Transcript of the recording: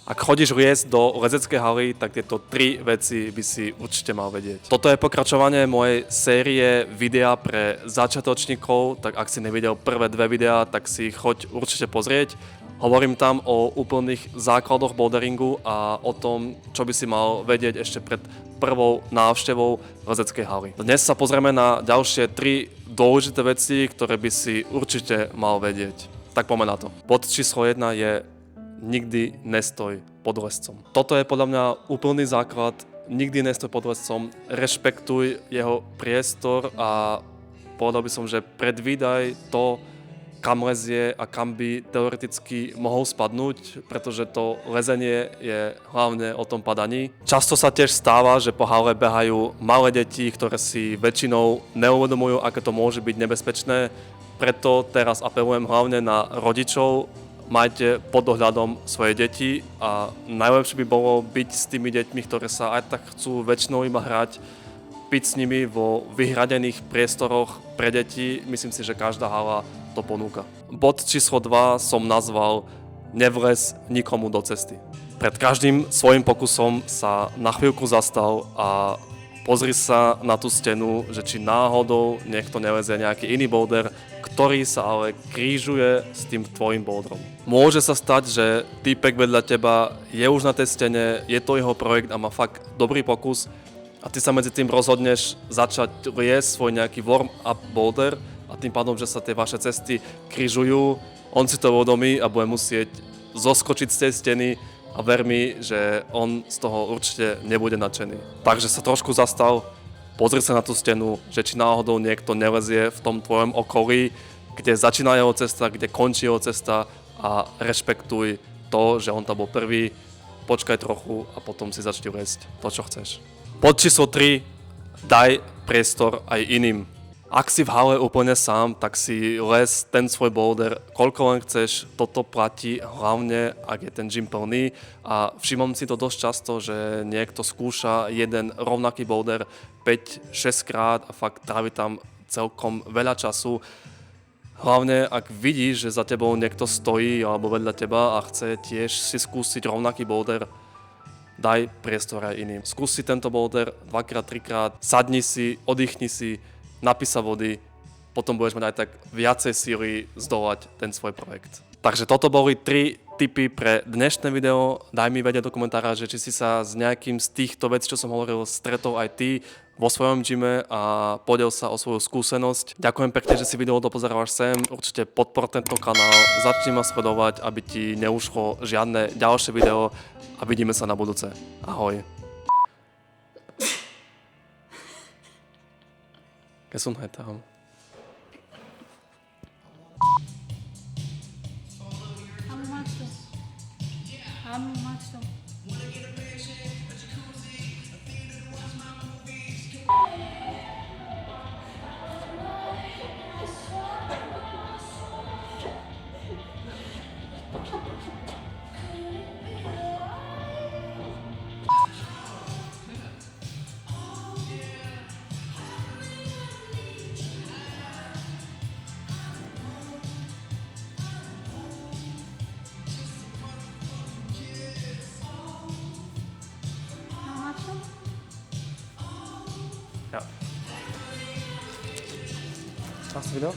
Ak chodíš liesť do lezeckej haly, tak tieto 3 veci by si určite mal vedieť. Toto je pokračovanie mojej série videa pre začiatočníkov, tak ak si nevidel prvé 2 videá, tak si ich choď určite pozrieť. Hovorím tam o úplných základoch boulderingu a o tom, čo by si mal vedieť ešte pred prvou návštevou lezeckej haly. Dnes sa pozrieme na ďalšie 3 dôležité veci, ktoré by si určite mal vedieť. Tak poďme na to. Bod číslo 1 je: nikdy nestoj pod lescom. Toto je podľa mňa úplný základ. Nikdy nestoj pod lescom, rešpektuj jeho priestor a povedal by som, že predvídaj to, kam lezie a kam by teoreticky mohol spadnúť, pretože to lezenie je hlavne o tom padaní. Často sa tiež stáva, že po hale behajú malé deti, ktoré si väčšinou neuvedomujú, aké to môže byť nebezpečné. Preto teraz apelujem hlavne na rodičov: majte pod dohľadom svoje deti a najlepšie by bolo byť s tými deťmi, ktoré sa aj tak chcú väčšinou iba hrať, byť s nimi vo vyhradených priestoroch pre deti. Myslím si, že každá hala to ponúka. Bod číslo 2 som nazval: nevlez nikomu do cesty. Pred každým svojim pokusom sa na chvíľku zastav a pozri sa na tú stenu, že či náhodou niekto nelezie nejaký iný boulder, ktorý sa ale krížuje s tým tvojim boulderom. Môže sa stať, že týpek vedľa teba je už na tej stene, je to jeho projekt a má fakt dobrý pokus a ty sa medzi tým rozhodneš začať liesť svoj nejaký warm-up boulder a tým pádom, že sa tie vaše cesty krížujú, on si to uvedomí a bude musieť zoskočiť z tej steny a ver mi, že on z toho určite nebude nadšený. Takže sa trošku zastav, pozri sa na tú stenu, že či náhodou niekto nelezie v tom tvojom okolí, kde začína jeho cesta, kde končí jeho cesta, a rešpektuj to, že on tam bol prvý, počkaj trochu a potom si začni liesť to, čo chceš. Bod číslo 3, daj priestor aj iným. Ak si v hale úplne sám, tak si les ten svoj boulder, koľko len chceš. Toto platí hlavne, ak je ten gym plný. A všimám si to dosť často, že niekto skúša jeden rovnaký boulder 5-6 krát a fakt trávi tam celkom veľa času. Hlavne, ak vidíš, že za tebou niekto stojí alebo vedľa teba a chce tiež si skúsiť rovnaký boulder, daj priestor aj iným. Skús si tento boulder 2-3 krát, sadni si, oddychni si, napí sa vody, potom budeš mať aj tak viacej síly zdolať ten svoj projekt. Takže toto boli 3 tipy pre dnešné video. Daj mi vedieť do komentára, že či si sa s nejakým z týchto vecí, čo som hovoril, stretol aj ty vo svojom gyme a podel sa o svoju skúsenosť. Ďakujem pekne, že si video dopozeral až sem. Určite podpor tento kanál, začni ma sledovať, aby ti neušlo žiadne ďalšie video a vidíme sa na budúce. Ahoj. Gesundheit haben. How much though? Ja. Hast du wieder?